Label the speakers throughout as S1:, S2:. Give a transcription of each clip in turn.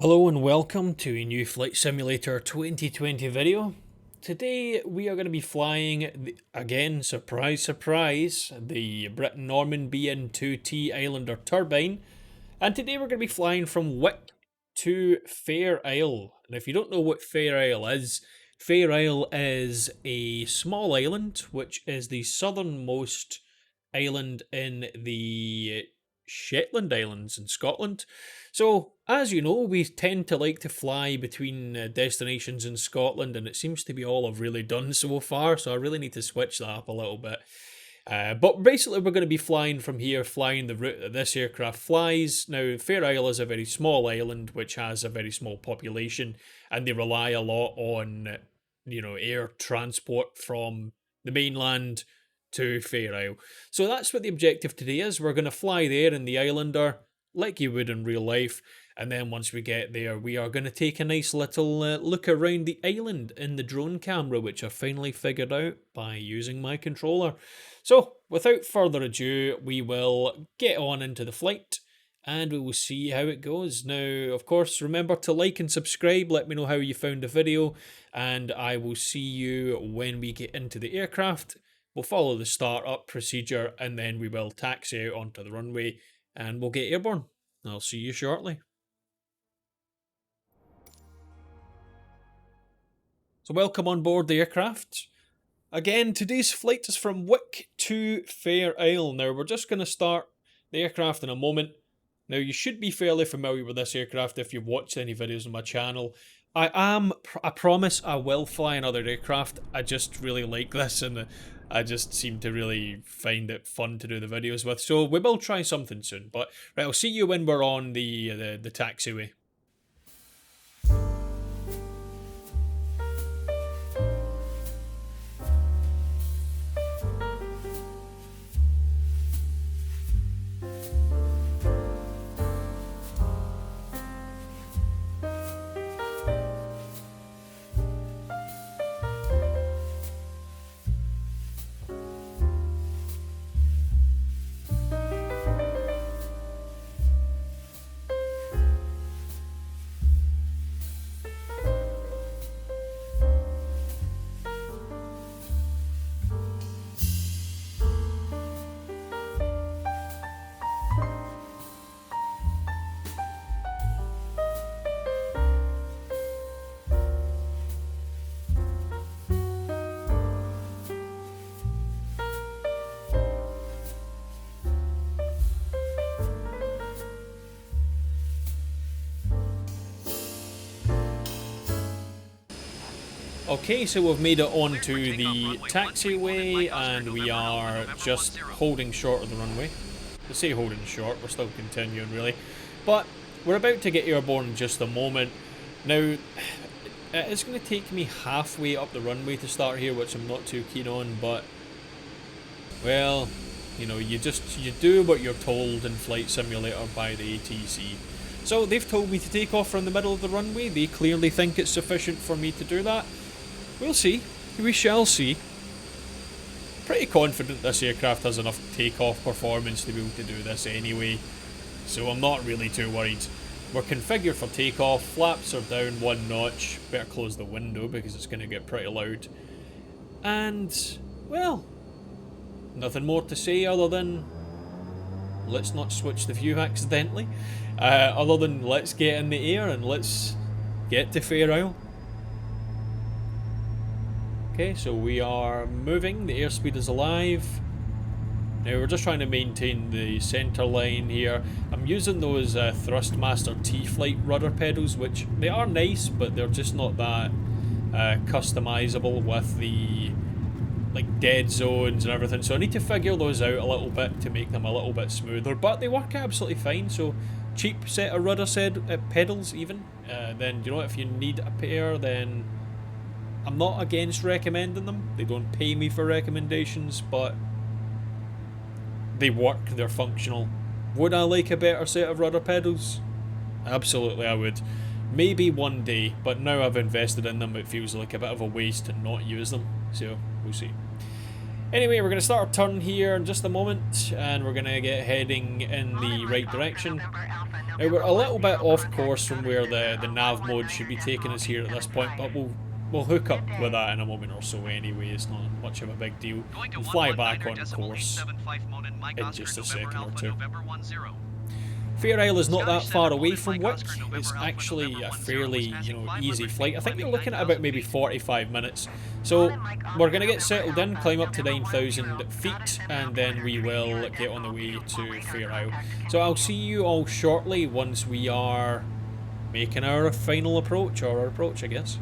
S1: Hello and welcome to a new Flight Simulator 2020 video. Today we are going to be flying, again, surprise surprise, the Britain-Norman BN2T Islander Turbine. And today we're going to be flying from Wick to Fair Isle. And if you don't know what Fair Isle is a small island which is the southernmost island in the Shetland Islands in Scotland. So, as you know, we tend to like to fly between destinations in Scotland, and it seems to be all I've really done so far, so I really need to switch that up a little bit. But basically, we're going to be flying from here, flying the route that this aircraft flies. Now, Fair Isle is a very small island which has a very small population, and they rely a lot on, air transport from the mainland to Fair Isle. So that's what the objective today is. We're going to fly there in the Islander, like you would in real life, and then once we get there, we are going to take a nice little look around the island in the drone camera, which I finally figured out by using my controller. So, without further ado, we will get on into the flight, and we will see how it goes. Now, of course, remember to like and subscribe, let me know how you found the video, and I will see you when we get into the aircraft. We'll follow the start-up procedure, and then we will taxi out onto the runway, and we'll get airborne. I'll see you shortly. So welcome on board the aircraft. Again, today's flight is from Wick to Fair Isle. Now, we're just going to start the aircraft in a moment. Now, you should be fairly familiar with this aircraft if you've watched any videos on my channel. I promise I will fly another aircraft. I just really like this, and I just seem to really find it fun to do the videos with. So we will try something soon. But right, I'll see you when we're on the taxiway. Okay, so we've made it onto the taxiway, and we are just holding short of the runway. I say holding short, we're still continuing really. But we're about to get airborne in just a moment. Now, it's going to take me halfway up the runway to start here, which I'm not too keen on, but, well, you do what you're told in Flight Simulator by the ATC. So they've told me to take off from the middle of the runway. They clearly think it's sufficient for me to do that. We'll see. We shall see. Pretty confident this aircraft has enough takeoff performance to be able to do this anyway, so I'm not really too worried. We're configured for takeoff. Flaps are down 1 notch. Better close the window because it's going to get pretty loud. And, well, nothing more to say other than let's not switch the view accidentally. Other than let's get in the air and let's get to Fair Isle. Okay, so we are moving, the airspeed is alive. Now we're just trying to maintain the centre line here. I'm using those Thrustmaster T-Flight rudder pedals, which they are nice, but they're just not that customizable with the dead zones and everything. So I need to figure those out a little bit to make them a little bit smoother, but they work absolutely fine. So cheap set of rudder pedals even. Then, if you need a pair, then I'm not against recommending them. They don't pay me for recommendations, but they work, they're functional. Would I like a better set of rudder pedals? Absolutely I would. Maybe one day, but now I've invested in them, it feels like a bit of a waste to not use them. So, we'll see. Anyway, we're going to start our turn here in just a moment, and we're going to get heading in the right direction. Now we're a little bit off course from where the nav mode should be taking us here at this point, but we'll hook up with that in a moment or so anyway. It's not much of a big deal. We'll fly back on course in just a second or two. Fair Isle is not that far away from Wick. It's actually a fairly, easy flight. I think you're looking at about maybe 45 minutes. So we're going to get settled in, climb up to 9,000 feet, and then we will get on the way to Fair Isle. So I'll see you all shortly once we are making our final approach, or our approach, I guess.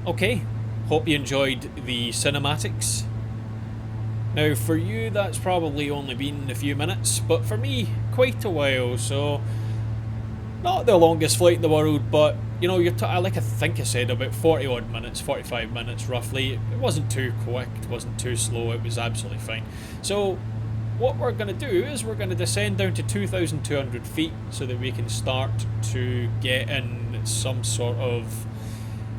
S1: Okay, hope you enjoyed the cinematics. Now for you that's probably only been a few minutes, but for me quite a while, so not the longest flight in the world, but you're like I think I said about 40 odd minutes, 45 minutes roughly. It wasn't too quick, it wasn't too slow, it was absolutely fine. So what we're going to do is we're going to descend down to 2,200 feet so that we can start to get in some sort of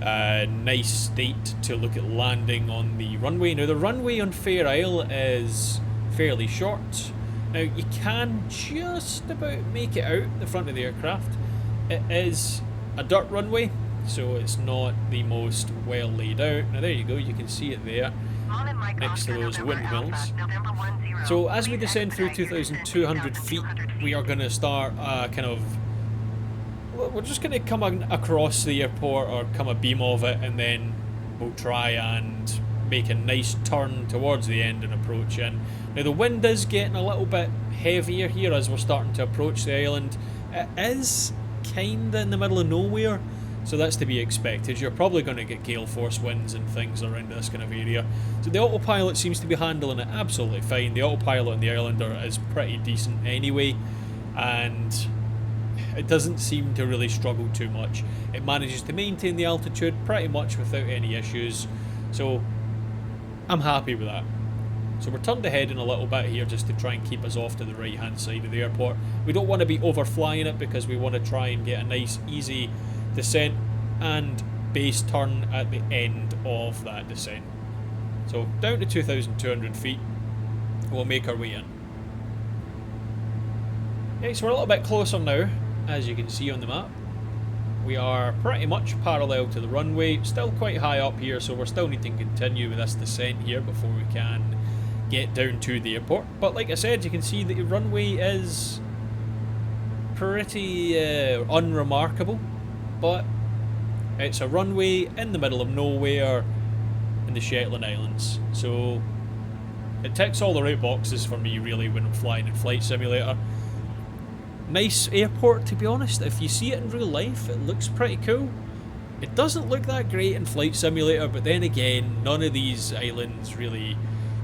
S1: nice state to look at landing on the runway. Now the runway on Fair Isle is fairly short. Now you can just about make it out the front of the aircraft. It is a dirt runway, so it's not the most well laid out. Now there you go, you can see it there next to those windmills. So as we descend through 2,200 feet, we are going to start we're just going to come across the airport, or come a beam of it, and then we'll try and make a nice turn towards the end and approach in. Now the wind is getting a little bit heavier here as we're starting to approach the island. It is kinda in the middle of nowhere, so that's to be expected. You're probably going to get gale force winds and things around this kind of area. So the autopilot seems to be handling it absolutely fine. The autopilot on the Islander is pretty decent anyway, and it doesn't seem to really struggle too much. It manages to maintain the altitude pretty much without any issues, so I'm happy with that. So we're turned ahead in a little bit here just to try and keep us off to the right hand side of the airport. We don't want to be overflying it because we want to try and get a nice easy descent and base turn at the end of that descent. So down to 2,200 feet, we'll make our way in. Okay, so we're a little bit closer now, as you can see on the map. We are pretty much parallel to the runway, still quite high up here, so we're still needing to continue with this descent here before we can get down to the airport. But like I said, you can see the runway is pretty unremarkable, but it's a runway in the middle of nowhere in the Shetland Islands, so it ticks all the right boxes for me really when I'm flying in Flight Simulator. Nice airport, to be honest. If you see it in real life, it looks pretty cool. It doesn't look that great in Flight Simulator, but then again, none of these islands really,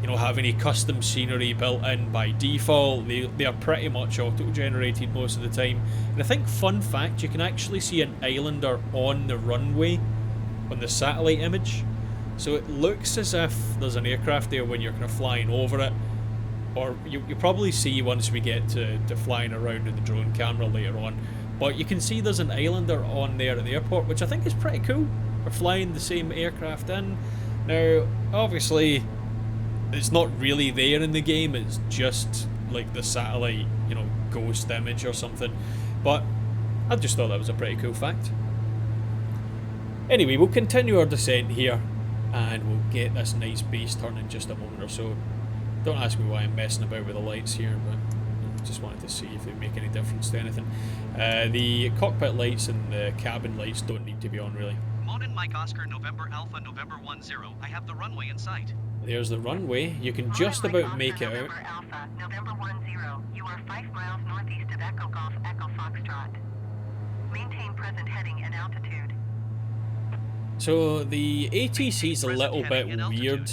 S1: you know, have any custom scenery built in by default. They are pretty much auto-generated most of the time. And I think, fun fact, you can actually see an islander on the runway on the satellite image. So it looks as if there's an aircraft there when you're kind of flying over it. Or you probably see once we get to flying around with the drone camera later on. But you can see there's an islander on there at the airport, which I think is pretty cool. We're flying the same aircraft in. Now, obviously, it's not really there in the game. It's just like the satellite, you know, ghost image or something. But I just thought that was a pretty cool fact. Anyway, we'll continue our descent here, and we'll get this nice base turn in just a moment or so. Don't ask me why I'm messing about with the lights here, but just wanted to see if they make any difference to anything. The cockpit lights and the cabin lights don't need to be on, really.
S2: Monin Mike Oscar November Alpha November 10. I have the runway in sight.
S1: There's the runway. You can just about make it out.
S3: Alpha November 10. You are 5 miles northeast of Echo Golf Echo Foxtrot. Maintain present heading and altitude.
S1: So the ATC is a little bit weird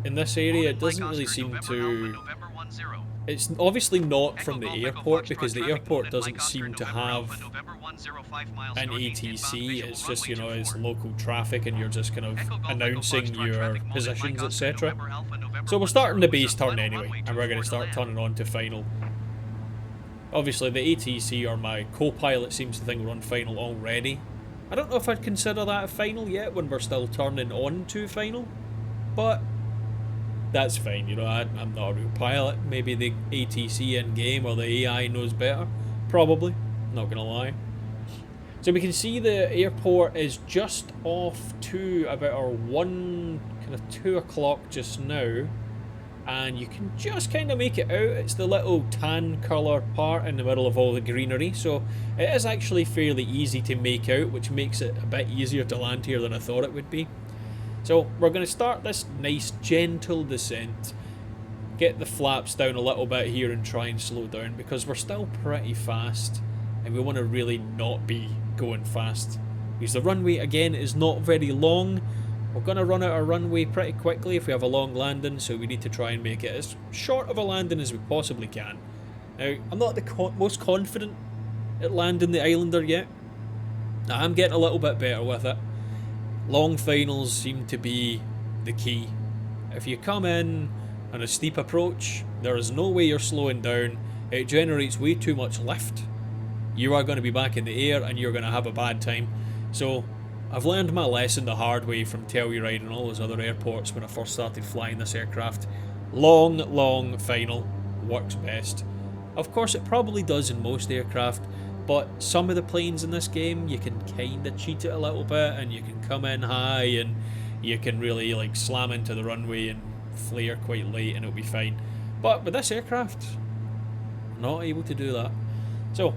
S1: in this area. It doesn't really seem to... It's obviously not from the airport, because the airport doesn't seem to have an ATC. It's just, you know, it's local traffic and you're just kind of announcing your positions, etc. So we're starting the base turn anyway, and we're going to start turning on to final. Obviously the ATC, or my co-pilot, seems to think we're on final already. I don't know if I'd consider that a final yet when we're still turning on to final, but that's fine, you know. I'm not a real pilot. Maybe the ATC in-game or the AI knows better. Probably. Not gonna lie. So we can see the airport is just off to about our 2 o'clock just now. And you can just kind of make it out. It's the little tan colour part in the middle of all the greenery. So it is actually fairly easy to make out, which makes it a bit easier to land here than I thought it would be. So we're going to start this nice gentle descent, get the flaps down a little bit here and try and slow down, because we're still pretty fast and we want to really not be going fast. Because the runway again is not very long. We're going to run out our runway pretty quickly if we have a long landing, so we need to try and make it as short of a landing as we possibly can. Now, I'm not the most confident at landing the Islander yet. I'm getting a little bit better with it. Long finals seem to be the key. If you come in on a steep approach, there is no way you're slowing down. It generates way too much lift. You are going to be back in the air and you're going to have a bad time. So I've learned my lesson the hard way from Telluride and all those other airports when I first started flying this aircraft. Long final works best. Of course it probably does in most aircraft, but some of the planes in this game, you can kind of cheat it a little bit, and you can come in high and you can really like slam into the runway and flare quite late and it'll be fine. But with this aircraft, not able to do that. So,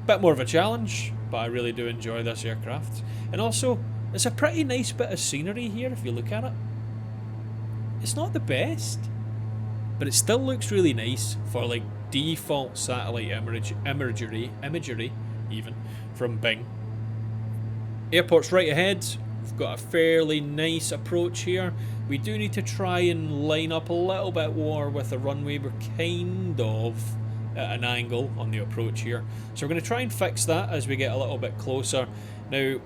S1: bit more of a challenge, but I really do enjoy this aircraft. And also, it's a pretty nice bit of scenery here if you look at it. It's not the best, but it still looks really nice for like default satellite imagery even from Bing. Airport's right ahead. We've got a fairly nice approach here. We do need to try and line up a little bit more with the runway. We're kind of at an angle on the approach here, so we're going to try and fix that as we get a little bit closer. Now,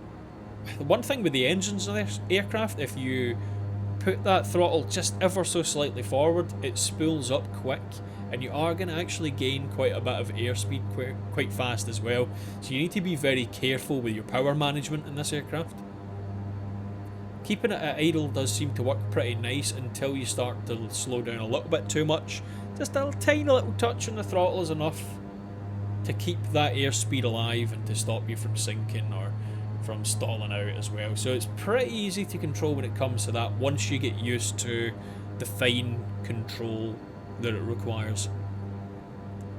S1: the one thing with the engines of this aircraft, if you put that throttle just ever so slightly forward, it spools up quick, and you are going to actually gain quite a bit of airspeed quite fast as well. So you need to be very careful with your power management in this aircraft. Keeping it at idle does seem to work pretty nice until you start to slow down a little bit too much. Just a tiny little touch on the throttle is enough to keep that airspeed alive and to stop you from sinking or from stalling out as well. So it's pretty easy to control when it comes to that once you get used to the fine control that it requires.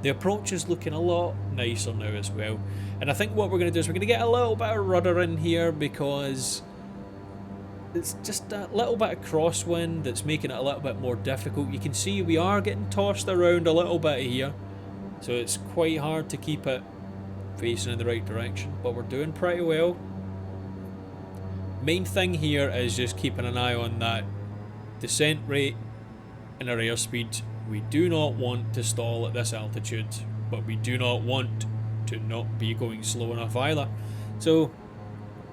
S1: The approach is looking a lot nicer now as well, and I think what we're going to do is we're going to get a little bit of rudder in here because it's just a little bit of crosswind that's making it a little bit more difficult. You can see we are getting tossed around a little bit here, so it's quite hard to keep it facing in the right direction, but we're doing pretty well. Main thing here is just keeping an eye on that descent rate and our airspeed. We do not want to stall at this altitude, but we do not want to not be going slow enough either. So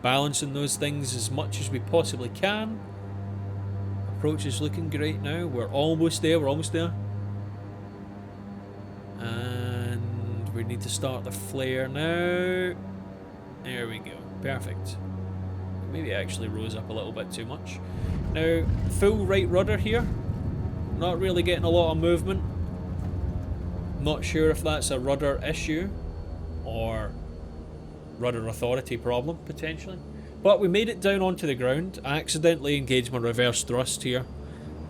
S1: balancing those things as much as we possibly can. Approach is looking great now. We're almost there, And we need to start the flare now. There we go, perfect. Maybe it actually rose up a little bit too much. Now, full right rudder here. Not really getting a lot of movement. Not sure if that's a rudder issue or rudder authority problem, potentially. But we made it down onto the ground. I accidentally engaged my reverse thrust here,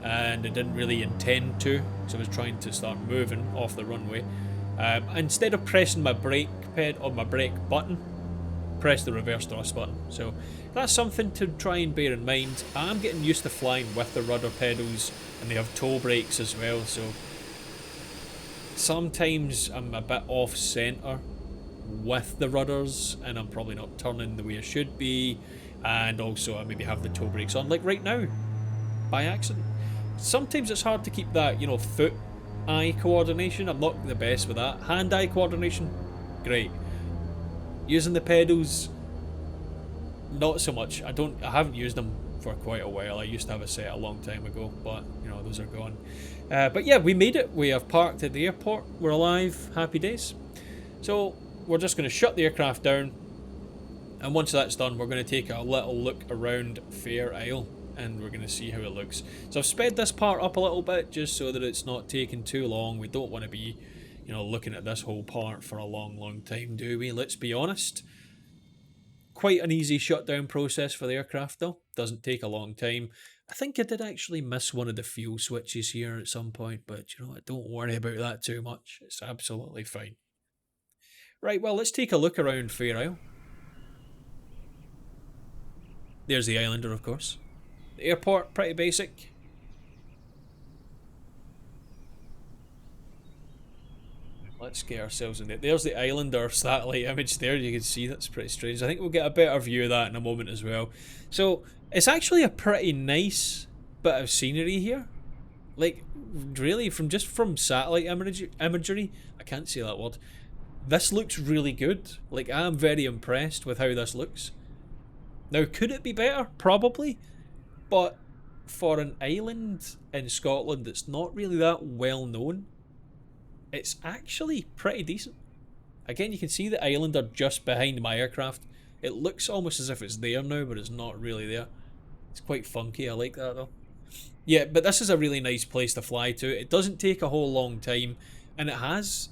S1: and I didn't really intend to, because I was trying to start moving off the runway. Instead of pressing my brake pad on my brake button, press the reverse thrust button. So that's something to try and bear in mind. I'm getting used to flying with the rudder pedals, and they have toe brakes as well, so sometimes I'm a bit off centre with the rudders and I'm probably not turning the way I should be, and also I maybe have the toe brakes on, like right now, by accident. Sometimes it's hard to keep that, you know, foot-eye coordination. I'm not the best with that. Hand-eye coordination, great. Using the pedals, not so much. I haven't used them for quite a while. I used to have a set a long time ago, but you know, those are gone. But yeah, we made it. We have parked at the airport. We're alive. Happy days. So we're just going to shut the aircraft down, and once that's done, we're going to take a little look around Fair Isle, and we're going to see how it looks. So I've sped this part up a little bit just so that it's not taking too long. We don't want to be, you know, looking at this whole part for a long time, do we? Let's be honest. Quite an easy shutdown process for the aircraft though. Doesn't take a long time. I think I did actually miss one of the fuel switches here at some point, but you know what, don't worry about that too much. It's absolutely fine. Right, well, let's take a look around Fair Isle. There's the Islander, of course. The airport, pretty basic. Let's get ourselves in there. There's the Islander satellite image there. You can see that's pretty strange. I think we'll get a better view of that in a moment as well. So it's actually a pretty nice bit of scenery here. Like, really, from satellite imagery, I can't say that word. This looks really good. Like, I am very impressed with how this looks. Now, could it be better? Probably. But for an island in Scotland that's not really that well known, it's actually pretty decent. Again, you can see the Islander just behind my aircraft. It looks almost as if it's there now, but it's not really there. It's quite funky. I like that though. Yeah, but this is a really nice place to fly to. It doesn't take a whole long time, and it has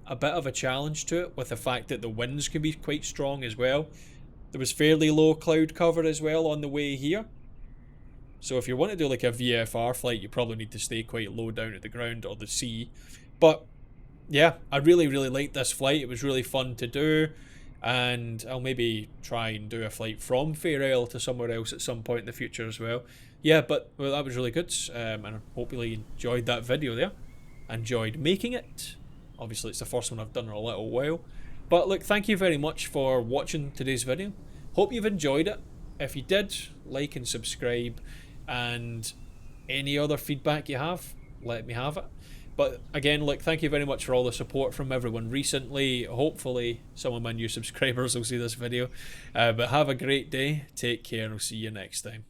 S1: a bit of a challenge to it with the fact that the winds can be quite strong as well. There was fairly low cloud cover as well on the way here. So if you want to do like a VFR flight, you probably need to stay quite low down at the ground or the sea. But yeah, I really liked this flight. It was really fun to do, and I'll maybe try and do a flight from Fair Isle to somewhere else at some point in the future as well. Yeah, but well, that was really good, and I hope you enjoyed that video there. Enjoyed making it. Obviously, it's the first one I've done in a little while. But look, thank you very much for watching today's video. Hope you've enjoyed it. If you did, like and subscribe, and any other feedback you have, let me have it. But again, look, thank you very much for all the support from everyone recently. Hopefully some of my new subscribers will see this video. But have a great day, take care, and I'll see you next time.